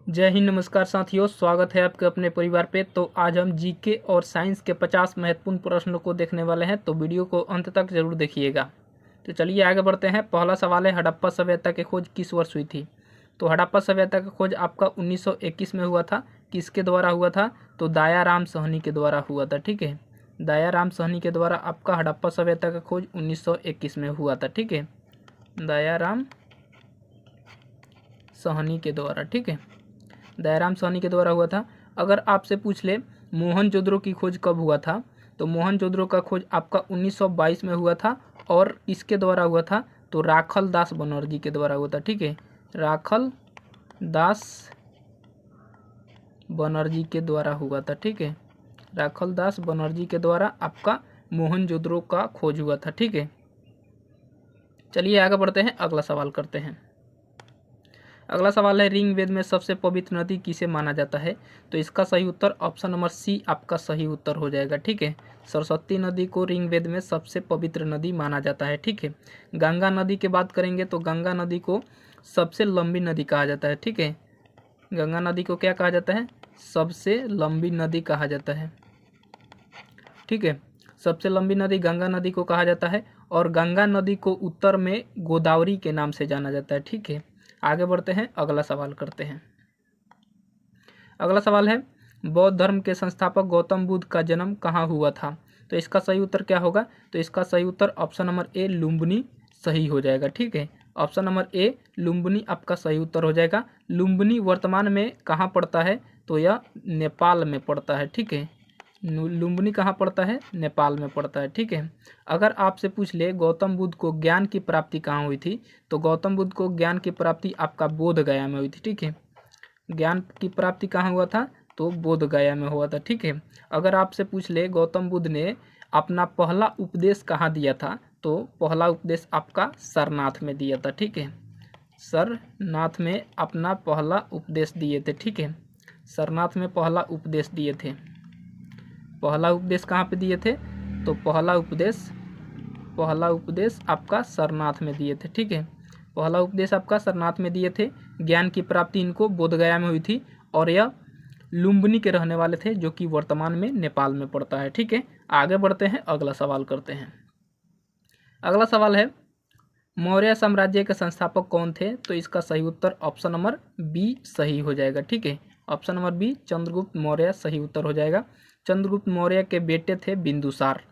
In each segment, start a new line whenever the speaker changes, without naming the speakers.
जय हिंद, नमस्कार साथियों, स्वागत है आपके अपने परिवार पे। तो आज हम जीके और साइंस के 50 महत्वपूर्ण प्रश्नों को देखने वाले हैं, तो वीडियो को अंत तक जरूर देखिएगा। तो चलिए आगे बढ़ते हैं। पहला सवाल है, हड़प्पा सभ्यता की खोज किस वर्ष हुई थी? तो हड़प्पा सभ्यता की खोज आपका 1921 में हुआ था। किसके द्वारा हुआ था? तो दयाराम साहनी के द्वारा हुआ था। ठीक है, दयाराम साहनी के द्वारा आपका हड़प्पा सभ्यता का खोज 1921 में हुआ था। ठीक है, दयाराम साहनी के द्वारा। ठीक है, दयाराम साहनी के द्वारा हुआ था। अगर आपसे पूछ ले मोहनजोदड़ो की खोज कब हुआ था, तो मोहनजोदड़ो का खोज आपका 1922 में हुआ था। और इसके द्वारा हुआ था तो राखल दास बनर्जी के द्वारा हुआ था। ठीक है, राखल दास बनर्जी के द्वारा हुआ था। ठीक है, राखल दास बनर्जी के द्वारा आपका मोहनजोदड़ो का खोज हुआ था। ठीक है, चलिए आगे बढ़ते हैं, अगला सवाल करते हैं। अगला सवाल है, ऋग्वेद में सबसे पवित्र नदी किसे माना जाता है? तो इसका सही उत्तर ऑप्शन नंबर सी आपका सही उत्तर हो जाएगा। ठीक है, सरस्वती नदी को ऋग्वेद में सबसे पवित्र नदी माना जाता है। ठीक है, गंगा नदी की बात करेंगे तो गंगा नदी को सबसे लंबी नदी कहा जाता है। ठीक है, गंगा नदी को क्या कहा जाता है? सबसे लंबी नदी कहा जाता है। ठीक है, सबसे लंबी नदी गंगा नदी को कहा जाता है। और गंगा नदी को उत्तर में गोदावरी के नाम से जाना जाता है। ठीक है, आगे बढ़ते हैं, अगला सवाल करते हैं। अगला सवाल है, बौद्ध धर्म के संस्थापक गौतम बुद्ध का जन्म कहाँ हुआ था? तो इसका सही उत्तर क्या होगा? तो इसका सही उत्तर ऑप्शन नंबर ए लुम्बिनी सही हो जाएगा। ठीक है, ऑप्शन नंबर ए लुम्बिनी आपका सही उत्तर हो जाएगा। लुम्बिनी वर्तमान में कहाँ पड़ता है? तो यह नेपाल में पड़ता है। ठीक है, लुम्बिनी कहाँ पड़ता है? नेपाल में पड़ता है। ठीक है, अगर आपसे पूछ ले गौतम बुद्ध को ज्ञान की प्राप्ति कहाँ हुई थी, तो गौतम बुद्ध को ज्ञान की प्राप्ति आपका बोध गया में हुई थी। ठीक है, ज्ञान की प्राप्ति कहाँ हुआ था? तो बोध गया में हुआ था। ठीक है, अगर आपसे पूछ ले गौतम बुद्ध ने अपना पहला उपदेश कहाँ दिया था, तो पहला उपदेश आपका सारनाथ में दिया था। ठीक है, सारनाथ में अपना पहला उपदेश दिए थे। ठीक है, सारनाथ में पहला उपदेश दिए थे। पहला उपदेश कहाँ पे दिए थे? तो पहला उपदेश आपका सारनाथ में दिए थे। ठीक है, पहला उपदेश आपका सारनाथ में दिए थे। ज्ञान की प्राप्ति इनको बोधगया में हुई थी और यह लुम्बिनी के रहने वाले थे, जो कि वर्तमान में नेपाल में पड़ता है। ठीक है, आगे बढ़ते हैं, अगला सवाल करते हैं। अगला सवाल है, मौर्य साम्राज्य के संस्थापक कौन थे? तो इसका सही उत्तर ऑप्शन नंबर बी सही हो जाएगा। ठीक है, option number B Chandragupta Maurya सही उत्तर हो जाएगा। चंद्रगुप्त मौर्य के बेटे थे बिंदुसार।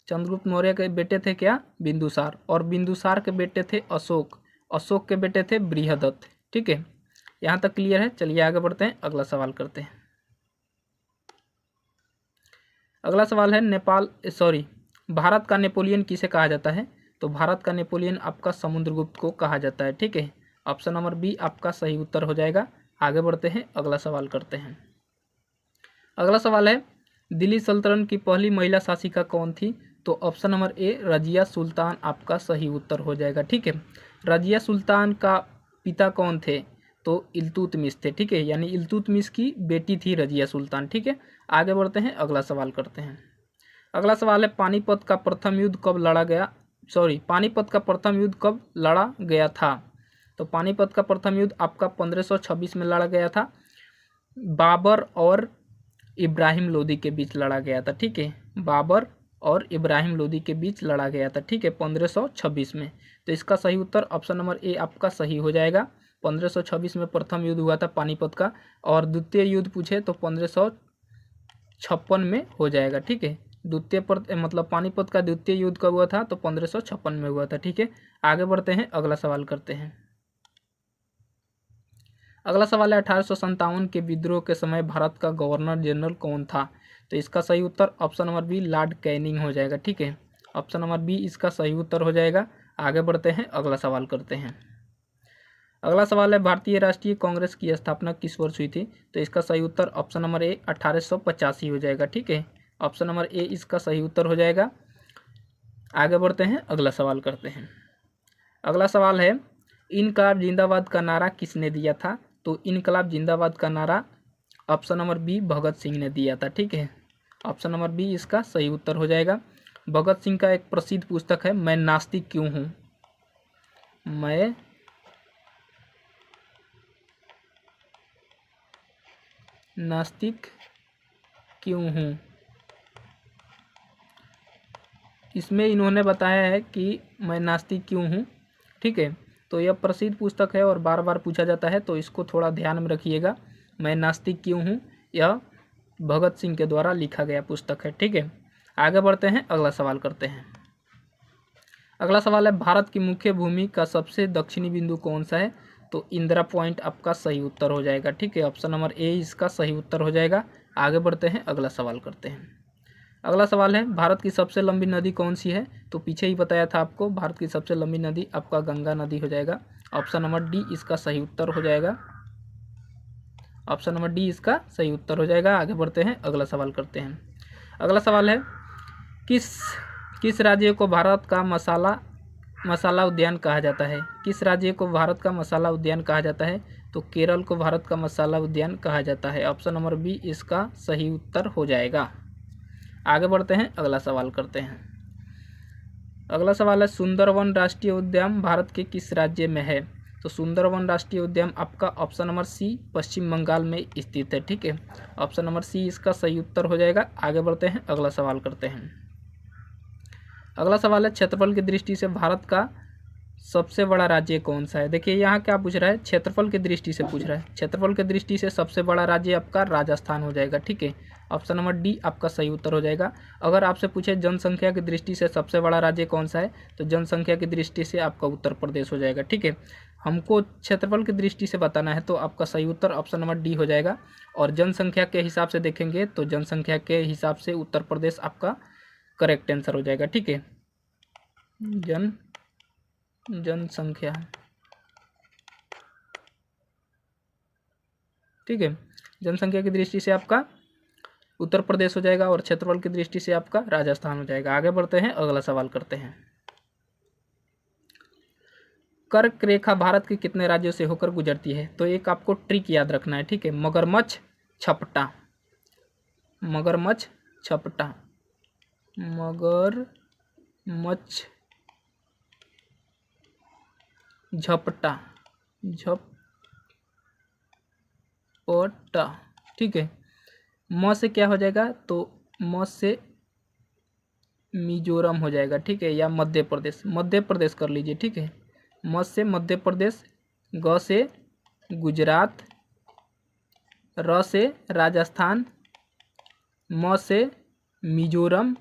चंद्रगुप्त मौर्य के बेटे थे क्या? बिंदुसार। और बिंदुसार के बेटे थे अशोक। अशोक के बेटे थे बृहदत्त। ठीक है, यहाँ तक क्लियर है। चलिए आगे बढ़ते हैं, अगला सवाल करते हैं। अगला सवाल है, भारत का नेपोलियन किसे कहा जाता है? तो भारत का नेपोलियन आपका समुद्रगुप्त को कहा जाता है। ठीक है, ऑप्शन नंबर बी आपका सही उत्तर हो जाएगा। आगे बढ़ते हैं, अगला सवाल करते हैं। अगला सवाल है, दिल्ली सल्तनत की पहली महिला शासिका कौन थी? तो option number A Razia Sultan आपका सही उत्तर हो जाएगा। ठीक है, रजिया सुल्तान का पिता कौन थे? तो इल्तुतमिश थे। ठीक है, यानी इल्तुतमिश की बेटी थी रजिया सुल्तान। ठीक है, आगे बढ़ते हैं, अगला सवाल करते हैं। अगला सवाल है, पानीपत का प्रथम युद्ध कब लड़ा गया? पानीपत का प्रथम युद्ध कब लड़ा गया था? तो पानीपत का प्रथम युद्ध आपका 1526 में लड़ा गया था। बाबर और इब्राहिम लोदी के बीच लड़ा गया था। ठीक है, बाबर और इब्राहिम लोदी के बीच लड़ा गया था। ठीक है, 1526 में। तो इसका सही उत्तर ऑप्शन नंबर ए आपका सही हो जाएगा। 1526 में प्रथम युद्ध हुआ था पानीपत का, और द्वितीय युद्ध पूछे तो 1556 में हो जाएगा। ठीक है, मतलब पानीपत का द्वितीय युद्ध कब हुआ था? तो 1556 में हुआ था। ठीक है, आगे बढ़ते हैं, अगला सवाल करते हैं। अगला सवाल है, 1857 के विद्रोह के समय भारत का गवर्नर जनरल कौन था? तो इसका सही उत्तर option number B Lord Canning हो जाएगा। ठीक है, ऑप्शन नंबर बी इसका सही उत्तर हो जाएगा। आगे बढ़ते हैं, अगला सवाल करते हैं। अगला सवाल है, भारतीय राष्ट्रीय कांग्रेस की स्थापना किस वर्ष हुई थी? तो इसका सही उत्तर ऑप्शन नंबर ए 1885 हो जाएगा। ठीक है, ऑप्शन नंबर ए इसका सही उत्तर हो जाएगा। आगे बढ़ते हैं, अगला सवाल करते हैं। अगला सवाल है, इनकलाब जिंदाबाद का नारा किसने दिया था? तो इनकलाब जिंदाबाद का नारा option number B Bhagat Singh ने दिया था। ठीक है, ऑप्शन नंबर बी इसका सही उत्तर हो जाएगा। भगत सिंह का एक प्रसिद्ध पुस्तक है मैं नास्तिक क्यों हूँ। मैं नास्तिक क्यों हूँ। इसमें इन्होंने बताया है कि मैं नास्तिक क्यों हूँ, ठीक है। तो यह प्रसिद्ध पुस्तक है और बार बार पूछा जाता है, तो इसको थोड़ा ध्यान में रखिएगा। मैं नास्तिक क्यों हूँ, यह भगत सिंह के द्वारा लिखा गया पुस्तक है, ठीक है। आगे बढ़ते हैं, अगला सवाल करते हैं। अगला सवाल है, भारत की मुख्य भूमि का सबसे दक्षिणी बिंदु कौन सा है। तो इंदिरा पॉइंट आपका सही उत्तर हो जाएगा, ठीक है। ऑप्शन नंबर ए इसका सही उत्तर हो जाएगा। आगे बढ़ते हैं, अगला सवाल करते हैं। अगला सवाल है, भारत की सबसे लंबी नदी कौन सी है। तो पीछे ही बताया था आपको, भारत की सबसे लंबी नदी आपका गंगा नदी हो जाएगा। ऑप्शन नंबर डी इसका सही उत्तर हो जाएगा। ऑप्शन नंबर डी इसका सही उत्तर हो जाएगा। आगे बढ़ते हैं, अगला सवाल करते हैं। अगला सवाल है, किस राज्य को भारत का मसाला उद्यान कहा जाता है। किस राज्य को भारत का मसाला उद्यान कहा जाता है। तो केरल को भारत का मसाला उद्यान कहा जाता है। ऑप्शन नंबर बी इसका सही उत्तर हो जाएगा। आगे बढ़ते हैं, अगला सवाल करते हैं। अगला सवाल है, सुंदरवन राष्ट्रीय उद्यान भारत के किस राज्य में है। तो सुंदरवन राष्ट्रीय उद्यान आपका ऑप्शन नंबर सी पश्चिम बंगाल में स्थित है, ठीक है। ऑप्शन नंबर सी इसका सही उत्तर हो जाएगा। आगे बढ़ते हैं, अगला सवाल करते हैं। अगला सवाल है, क्षेत्रफल की दृष्टि से भारत का सबसे बड़ा राज्य कौन सा है। देखिए यहाँ क्या पूछ रहा है, क्षेत्रफल की दृष्टि से पूछ रहा है। क्षेत्रफल की दृष्टि से सबसे बड़ा राज्य आपका राजस्थान हो जाएगा, ठीक है। ऑप्शन नंबर डी आपका सही उत्तर हो जाएगा। अगर आपसे पूछे जनसंख्या की दृष्टि से सबसे बड़ा राज्य कौन सा है, तो जनसंख्या की दृष्टि से आपका उत्तर प्रदेश हो जाएगा, ठीक है। हमको क्षेत्रफल की दृष्टि से बताना है, तो आपका सही उत्तर ऑप्शन नंबर डी हो जाएगा। और जनसंख्या के हिसाब से देखेंगे तो जनसंख्या के हिसाब से उत्तर प्रदेश आपका करेक्ट आंसर हो जाएगा, ठीक है। जनसंख्या, ठीक है। जनसंख्या की दृष्टि से आपका उत्तर प्रदेश हो जाएगा और क्षेत्रफल की दृष्टि से आपका राजस्थान हो जाएगा। आगे बढ़ते हैं, अगला सवाल करते हैं। कर्क रेखा भारत के कितने राज्यों से होकर गुजरती है। तो एक आपको ट्रिक याद रखना है, ठीक है। मगरमच्छ छपटा, मगरमच्छ छपटा, मगरमच्छ झपटा, झपटा, ठीक है। म से क्या हो जाएगा, तो म से मिजोरम हो जाएगा, ठीक है। या मध्य प्रदेश, मध्य प्रदेश कर लीजिए, ठीक है। म से मध्य प्रदेश, ग से गुजरात, र से राजस्थान, म से मिजोरम,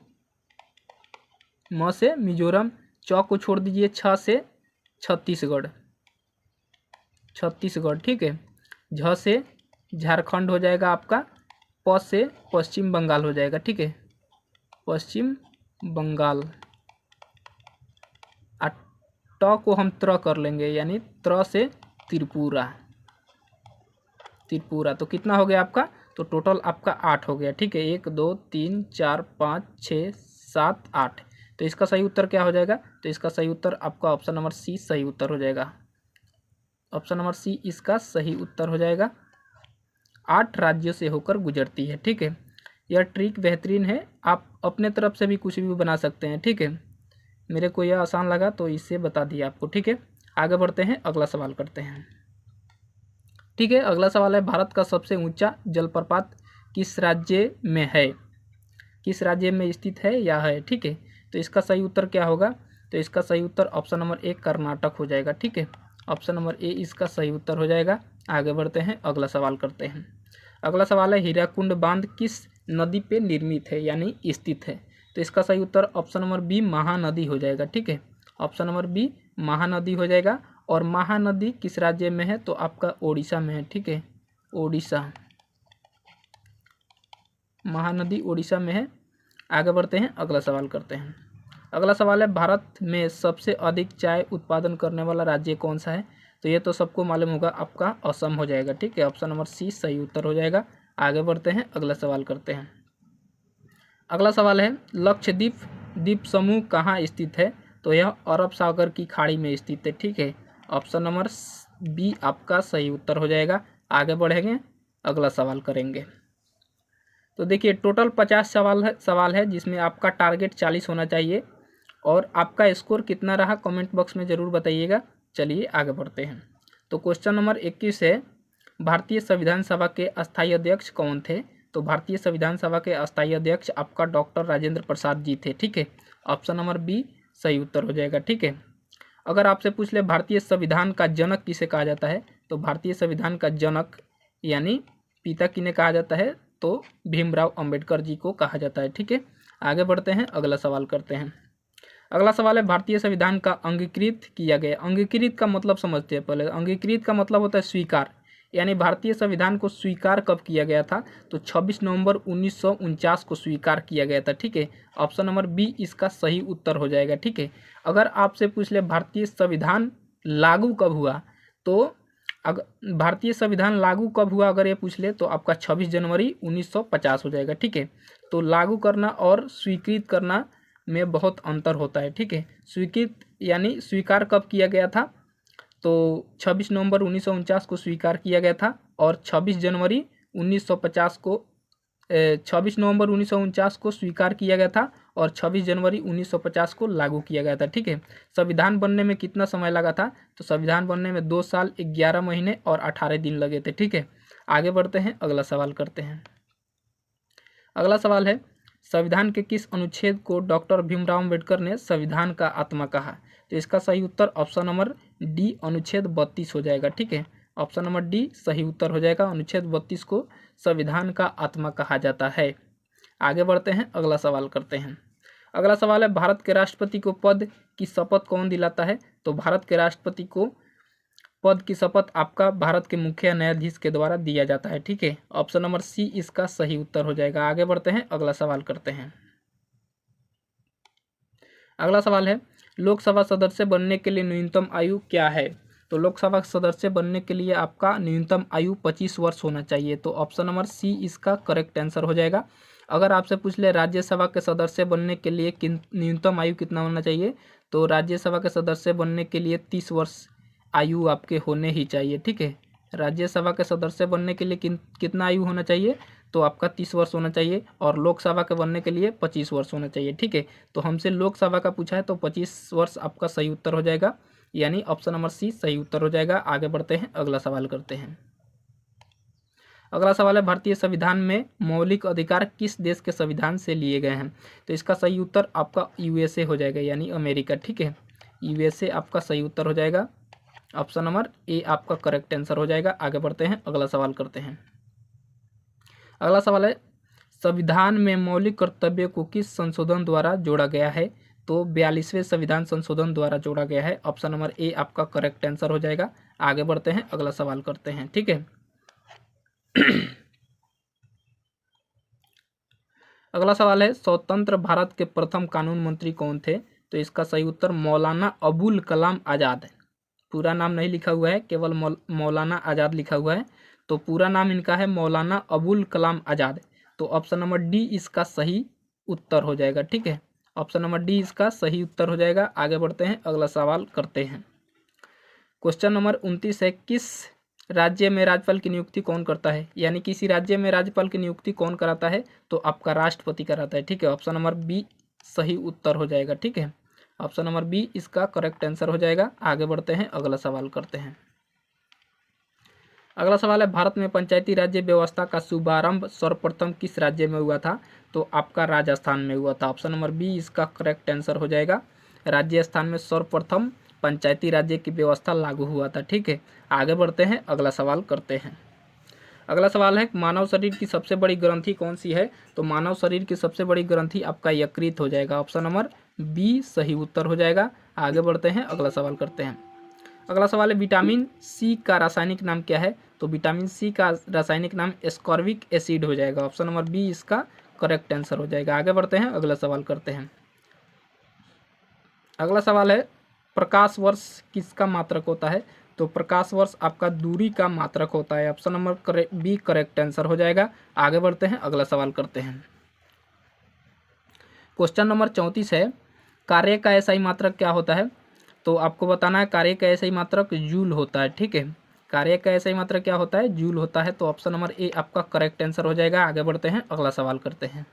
म से मिजोरम, च को छोड़ दीजिए, छ से छत्तीसगढ़, छत्तीसगढ़, ठीक है। झ से झारखंड हो जाएगा आपका। प से पश्चिम बंगाल हो जाएगा, ठीक है, पश्चिम बंगाल। ट को हम त्र कर लेंगे, यानी त्र से त्रिपुरा, त्रिपुरा। तो कितना हो गया आपका, तो टोटल आपका 8 हो गया, ठीक है। 1 2 3 4 5 6 7 8। तो इसका सही उत्तर क्या हो जाएगा, तो इसका सही उत्तर आपका ऑप्शन नंबर सी सही उत्तर हो जाएगा। ऑप्शन नंबर सी इसका सही उत्तर हो जाएगा। 8 राज्यों से होकर गुजरती है, ठीक है। यह ट्रिक बेहतरीन है, आप अपने तरफ से भी कुछ भी बना सकते हैं, ठीक है। मेरे को यह आसान लगा तो इससे बता दिया आपको, ठीक है। आगे बढ़ते हैं, अगला सवाल करते हैं, ठीक है। अगला सवाल है, भारत का सबसे ऊंचा जलप्रपात किस राज्य में है। किस राज्य में स्थित है या है, ठीक है। तो इसका सही उत्तर क्या होगा, तो इसका सही उत्तर ऑप्शन नंबर ए कर्नाटक हो जाएगा, ठीक है। ऑप्शन नंबर ए इसका सही उत्तर हो जाएगा। आगे बढ़ते हैं, अगला सवाल करते हैं। अगला सवाल है, हीराकुंड बांध किस नदी पे निर्मित है यानी स्थित है। तो इसका सही उत्तर ऑप्शन नंबर बी महानदी हो जाएगा, ठीक है। ऑप्शन नंबर बी महानदी हो जाएगा। और महानदी किस राज्य में है, तो आपका ओडिशा में है, ठीक है, ओडिशा, महानदी ओडिशा में है। आगे बढ़ते हैं, अगला सवाल करते हैं। अगला सवाल है, भारत में सबसे अधिक चाय उत्पादन करने वाला राज्य कौन सा है। तो ये तो सबको मालूम होगा, आपका असम हो जाएगा, ठीक है। ऑप्शन नंबर सी सही उत्तर हो जाएगा। आगे बढ़ते हैं, अगला सवाल करते हैं। अगला सवाल है, लक्षद्वीप द्वीप समूह कहाँ स्थित है। तो यह अरब सागर की खाड़ी में स्थित है, ठीक है। ऑप्शन नंबर बी आपका सही उत्तर हो जाएगा। आगे बढ़ेंगे, अगला सवाल करेंगे। तो देखिए टोटल 50 सवाल है जिसमें आपका टारगेट 40 होना चाहिए। और आपका स्कोर कितना रहा कमेंट बॉक्स में ज़रूर बताइएगा। चलिए आगे बढ़ते हैं। तो क्वेश्चन नंबर 21 है, भारतीय संविधान सभा के अस्थायी अध्यक्ष कौन थे? तो भारतीय संविधान सभा के अस्थायी अध्यक्ष आपका डॉक्टर राजेंद्र प्रसाद जी थे। ठीक है, ऑप्शन नंबर बी सही उत्तर हो जाएगा। ठीक है, अगर आपसे पूछ ले भारतीय संविधान का जनक किसे कहा जाता है, तो भारतीय संविधान का जनक यानी पिता किन्हें कहा जाता है, तो भीमराव अंबेडकर जी को कहा जाता है। ठीक है, आगे बढ़ते हैं, अगला सवाल करते हैं। अगला सवाल है भारतीय संविधान का अंगीकृत किया गया। अंगीकृत का मतलब समझते हैं पहले। अंगीकृत का मतलब होता है स्वीकार, यानी भारतीय संविधान को स्वीकार कब किया गया था, तो 26 नवंबर 1949 को स्वीकार किया गया था। ठीक है, ऑप्शन नंबर बी इसका सही उत्तर हो जाएगा। ठीक है, अगर आपसे पूछ ले भारतीय संविधान लागू कब हुआ, तो अगर भारतीय संविधान लागू कब हुआ अगर ये पूछ ले, तो आपका 26 जनवरी 1950 हो जाएगा। ठीक है, तो लागू करना और स्वीकृत करना में बहुत अंतर होता है। ठीक है, स्वीकृत यानी स्वीकार कब किया गया था, तो 26 नवंबर 1949 को स्वीकार किया गया था, और 26 जनवरी 1950 को 26 नवंबर 1949 को स्वीकार किया गया था, और 26 जनवरी 1950 को लागू किया गया था। ठीक है, संविधान बनने में कितना समय लगा था, तो संविधान बनने में 2 साल 11 महीने और 18 दिन लगे थे। ठीक है, आगे बढ़ते हैं, अगला सवाल करते हैं। अगला सवाल है संविधान के किस अनुच्छेद को डॉक्टर भीमराव अंबेडकर ने संविधान का आत्मा कहा, तो इसका सही उत्तर ऑप्शन नंबर डी अनुच्छेद 32 हो जाएगा। ठीक है, ऑप्शन नंबर डी सही उत्तर हो जाएगा। अनुच्छेद 32 को संविधान का आत्मा कहा जाता है। आगे बढ़ते हैं, अगला सवाल करते हैं। अगला सवाल है भारत के राष्ट्रपति को पद की शपथ कौन दिलाता है, तो भारत के राष्ट्रपति को पद की शपथ आपका भारत के मुख्य न्यायाधीश के द्वारा दिया जाता है। ठीक है, ऑप्शन नंबर सी इसका सही उत्तर हो जाएगा। आगे बढ़ते हैं, अगला सवाल करते हैं। अगला सवाल है लोकसभा सदस्य बनने के लिए न्यूनतम आयु क्या है, तो लोकसभा सदस्य बनने के लिए आपका न्यूनतम आयु 25 वर्ष होना चाहिए, तो ऑप्शन नंबर सी इसका करेक्ट आंसर हो जाएगा। अगर आपसे पूछ ले राज्यसभा के सदस्य बनने के लिए न्यूनतम आयु कितना होना चाहिए, तो राज्यसभा के सदस्य बनने के लिए 30 वर्ष आयु आपके होने ही चाहिए। ठीक है, राज्यसभा के सदस्य बनने के लिए कितना आयु होना चाहिए, तो आपका 30 वर्ष होना चाहिए, और लोकसभा के बनने के लिए 25 वर्ष होना चाहिए। ठीक है, तो हमसे लोकसभा का पूछा है, तो 25 वर्ष आपका सही उत्तर हो जाएगा, यानी ऑप्शन नंबर सी सही उत्तर हो जाएगा। आगे बढ़ते हैं, अगला सवाल करते हैं। अगला सवाल है भारतीय संविधान में मौलिक अधिकार किस देश के संविधान से लिए गए हैं, तो इसका सही उत्तर आपका यूएसए हो जाएगा, यानी अमेरिका। ठीक है, यूएसए आपका सही उत्तर हो जाएगा। ऑप्शन नंबर ए आपका करेक्ट आंसर हो जाएगा। आगे बढ़ते हैं, अगला सवाल करते हैं। अगला सवाल है संविधान में मौलिक कर्तव्य को किस संशोधन द्वारा जोड़ा गया है, तो 42वें संविधान संशोधन द्वारा जोड़ा गया है। ऑप्शन नंबर ए आपका करेक्ट आंसर हो जाएगा। आगे बढ़ते हैं, अगला सवाल करते हैं। ठीक है, अगला सवाल है स्वतंत्र भारत के प्रथम कानून मंत्री कौन थे, तो इसका सही उत्तर मौलाना अबुल कलाम आज़ाद है। पूरा नाम नहीं लिखा हुआ है, केवल मौलाना आज़ाद लिखा हुआ है, तो पूरा नाम इनका है मौलाना अबुल कलाम आज़ाद, तो ऑप्शन नंबर डी इसका सही उत्तर हो जाएगा। ठीक है, ऑप्शन नंबर डी इसका सही उत्तर हो जाएगा। आगे बढ़ते हैं, अगला सवाल करते हैं। क्वेश्चन नंबर 29 है किस राज्य में राज्यपाल की नियुक्ति कौन करता है, यानी किसी राज्य में राज्यपाल की नियुक्ति कौन कराता है, तो आपका राष्ट्रपति कराता है। ठीक है, ऑप्शन नंबर बी सही उत्तर हो जाएगा। ठीक है, ऑप्शन नंबर बी इसका करेक्ट आंसर हो जाएगा। आगे बढ़ते हैं, अगला सवाल करते हैं। अगला सवाल है भारत में पंचायती राज्य व्यवस्था का शुभारंभ सर्वप्रथम किस राज्य में हुआ था, तो आपका राजस्थान में हुआ था। ऑप्शन नंबर बी इसका करेक्ट आंसर हो जाएगा। राजस्थान में सर्वप्रथम पंचायती राज्य की व्यवस्था लागू हुआ था। ठीक है, आगे बढ़ते हैं, अगला सवाल करते हैं। अगला सवाल है मानव शरीर की सबसे बड़ी ग्रंथि कौन सी है, तो मानव शरीर की सबसे बड़ी ग्रंथि आपका यकृत हो जाएगा। ऑप्शन नंबर बी सही उत्तर हो जाएगा। आगे बढ़ते हैं, अगला सवाल करते हैं। अगला सवाल है विटामिन सी का रासायनिक नाम क्या है, तो विटामिन सी का रासायनिक नाम एस्कॉर्बिक एसिड हो जाएगा। ऑप्शन नंबर बी इसका करेक्ट आंसर हो जाएगा। आगे बढ़ते हैं, अगला सवाल करते हैं। अगला सवाल है प्रकाश वर्ष किसका मात्रक होता है, तो प्रकाश वर्ष आपका दूरी का मात्रक होता है। Option number B correct answer हो जाएगा। आगे बढ़ते हैं, अगला सवाल करते हैं। क्वेश्चन नंबर 34 है कार्य का एसआई मात्रक क्या होता है, तो आपको बताना है कार्य का एसआई मात्रक जूल होता है। ठीक है, कार्य का एसआई मात्रक क्या होता है, जूल होता है, तो ऑप्शन नंबर ए आपका करेक्ट आंसर हो जाएगा। आगे बढ़ते हैं, अगला सवाल करते हैं।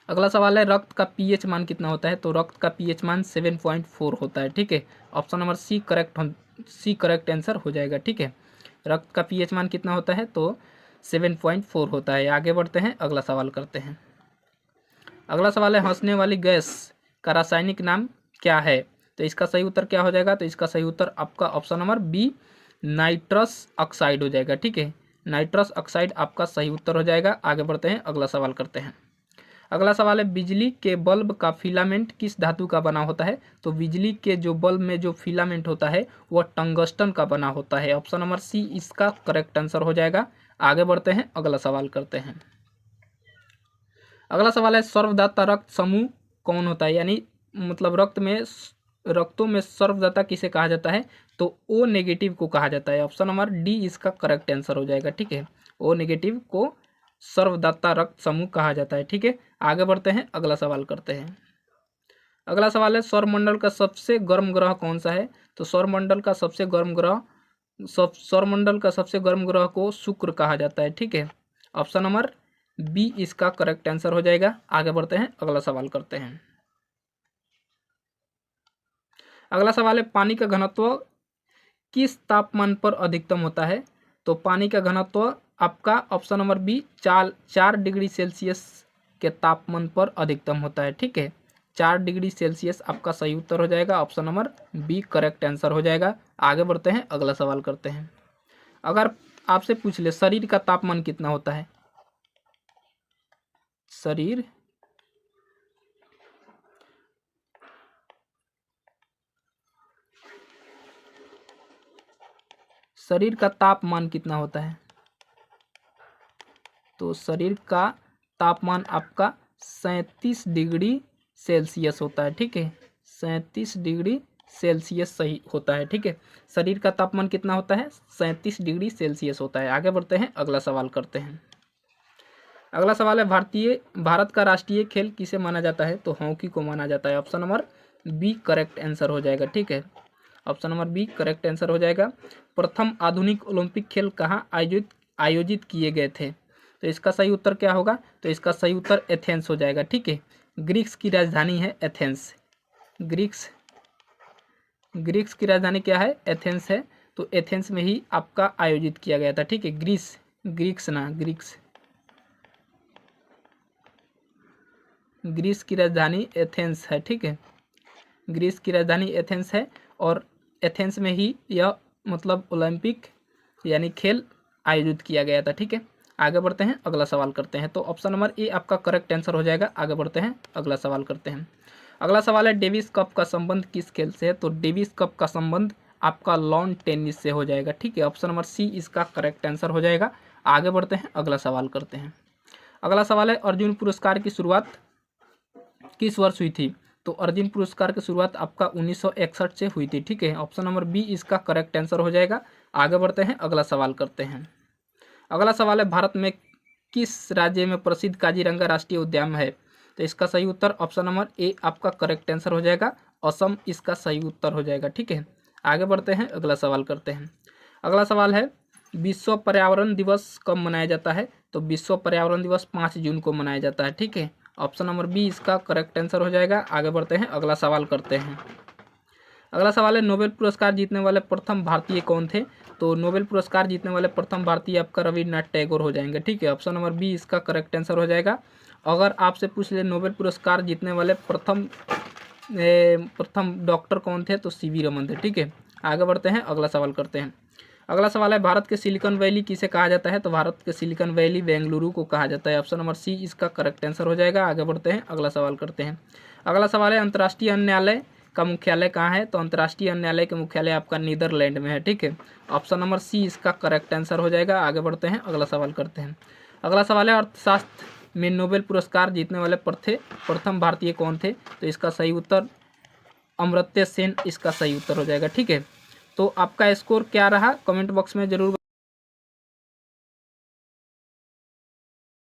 अगला सवाल है रक्त का पीएच मान कितना होता है, तो रक्त का पीएच मान 7.4 होता है। ठीक है, option number C correct C correct answer हो जाएगा। ठीक है, रक्त का पीएच मान कितना होता है? तो 7.4 होता है। आगे बढ़ते हैं, अगला सवाल करते हैं। अगला सवाल है हंसने वाली गैस का रासायनिक नाम क्या है? तो इसका सही उत्तर क्या हो जाएगा? तो इसका सही उत्तर आपका option number B nitrous oxide हो जाएगा। ठीक है, नाइट्रस ऑक्साइड आपका सही उत्तर हो जाएगा। आगे बढ़ते हैं, अगला सवाल करते हैं। अगला सवाल है बिजली के बल्ब का फिलामेंट किस धातु का बना होता है? तो बिजली के जो बल्ब में जो फिलामेंट होता है वह टंगस्टन का बना होता है। ऑप्शन नंबर सी इसका करेक्ट आंसर हो जाएगा। आगे बढ़ते हैं, अगला सवाल करते हैं। अगला सवाल है सर्वदाता रक्त समूह कौन होता है? यानी मतलब रक्तों में सर्वदाता किसे कहा जाता है? तो ओ नेगेटिव को कहा जाता है। ऑप्शन नंबर डी इसका करेक्ट आंसर हो जाएगा। ठीक है, ओ नेगेटिव को सर्वदाता रक्त समूह कहा जाता है। ठीक है, आगे बढ़ते हैं, अगला सवाल करते हैं। अगला सवाल है सौरमंडल का सबसे गर्म ग्रह कौन सा है? तो सौरमंडल का सबसे गर्म ग्रह को शुक्र कहा जाता है। ठीक है, ऑप्शन नंबर बी इसका करेक्ट आंसर हो जाएगा। आगे बढ़ते हैं, अगला सवाल करते हैं। अगला सवाल है पानी का घनत्व किस तापमान पर अधिकतम होता है? तो पानी का घनत्व आपका option number B 4 degree Celsius के तापमान पर अधिकतम होता है। ठीक है, 4 डिग्री सेल्सियस आपका सही उत्तर हो जाएगा। Option number B correct answer हो जाएगा। आगे बढ़ते हैं, अगला सवाल करते हैं। अगर आपसे पूछ ले शरीर का तापमान कितना होता है? शरीर का तापमान कितना होता है? तो शरीर का तापमान आपका 37 डिग्री सेल्सियस होता है। ठीक है, 37 डिग्री सेल्सियस सही होता है। ठीक है, शरीर का तापमान कितना होता है? 37 डिग्री सेल्सियस होता है। आगे बढ़ते हैं, अगला सवाल करते हैं। अगला सवाल है भारत का राष्ट्रीय खेल किसे माना जाता है? तो हॉकी को माना जाता है। Option number B correct answer हो जाएगा। ठीक है, option number B correct answer हो जाएगा। प्रथम आधुनिक ओलंपिक खेल कहाँ आयोजित किए गए थे? तो इसका सही उत्तर क्या होगा? तो इसका सही उत्तर एथेंस हो जाएगा। ठीक है, ग्रीक्स की राजधानी है एथेंस। ग्रीक्स की राजधानी क्या है? एथेंस है। तो एथेंस में ही आपका आयोजित किया गया था। ठीक है, ग्रीस की राजधानी एथेंस है। ठीक है, ग्रीस की राजधानी एथेंस है और एथेंस में ही यह मतलब ओलंपिक यानी खेल आयोजित किया गया था। ठीक है, आगे बढ़ते हैं, अगला सवाल करते हैं। तो ऑप्शन नंबर ए आपका करेक्ट आंसर हो जाएगा। आगे बढ़ते हैं, अगला सवाल करते हैं। अगला सवाल है डेविस कप का संबंध किस खेल से है? तो डेविस कप का संबंध आपका लॉन टेनिस से हो जाएगा। ठीक है, ऑप्शन नंबर सी इसका करेक्ट आंसर हो जाएगा। आगे बढ़ते हैं, अगला सवाल करते हैं। अगला सवाल है अर्जुन पुरस्कार की शुरुआत किस वर्ष हुई थी? तो अर्जुन पुरस्कार की शुरुआत आपका 1961 से हुई थी। ठीक है, ऑप्शन नंबर बी इसका करेक्ट आंसर हो जाएगा। आगे बढ़ते हैं, अगला सवाल करते हैं। अगला सवाल है भारत में किस राज्य में प्रसिद्ध काजीरंगा राष्ट्रीय उद्यान है? तो इसका सही उत्तर ऑप्शन नंबर ए आपका करेक्ट आंसर हो जाएगा। असम इसका सही उत्तर हो जाएगा। ठीक है, आगे बढ़ते हैं, अगला सवाल करते हैं। अगला सवाल है विश्व पर्यावरण दिवस कब मनाया जाता है? तो विश्व पर्यावरण दिवस 5 जून को मनाया जाता है। ठीक है, ऑप्शन नंबर बी इसका करेक्ट आंसर हो जाएगा। आगे बढ़ते हैं, अगला सवाल करते हैं। अगला सवाल है नोबेल पुरस्कार जीतने वाले प्रथम भारतीय कौन थे? तो नोबेल पुरस्कार जीतने वाले प्रथम भारतीय आपका रविन्द्रनाथ टैगोर हो जाएंगे। ठीक है, ऑप्शन नंबर बी इसका करेक्ट आंसर हो जाएगा। अगर आपसे पूछ ले नोबेल पुरस्कार जीतने वाले प्रथम डॉक्टर कौन थे? तो सीवी रमन थे। ठीक है, आगे बढ़ते हैं, अगला सवाल करते हैं। अगला सवाल है भारत के सिलिकॉन वैली किसे कहा जाता है? तो भारत के सिलिकॉन वैली बेंगलुरु को कहा जाता है। ऑप्शन नंबर सी इसका करेक्ट आंसर हो जाएगा। आगे बढ़ते हैं, अगला सवाल करते हैं। अगला सवाल है अंतर्राष्ट्रीय अन्य न्यायालय का मुख्यालय कहाँ है? तो अंतर्राष्ट्रीय अन्य न्यायालय का मुख्यालय आपका नीदरलैंड में है। ठीक है, ऑप्शन नंबर सी इसका करेक्ट आंसर हो जाएगा। आगे बढ़ते हैं, अगला सवाल करते हैं। अगला सवाल है अर्थशास्त्र में नोबेल पुरस्कार जीतने वाले प्रथम भारतीय कौन थे? तो इसका सही उत्तर अमर्त्य सेन इसका सही उत्तर हो जाएगा। ठीक है, तो आपका स्कोर क्या रहा कमेंट बॉक्स में जरूर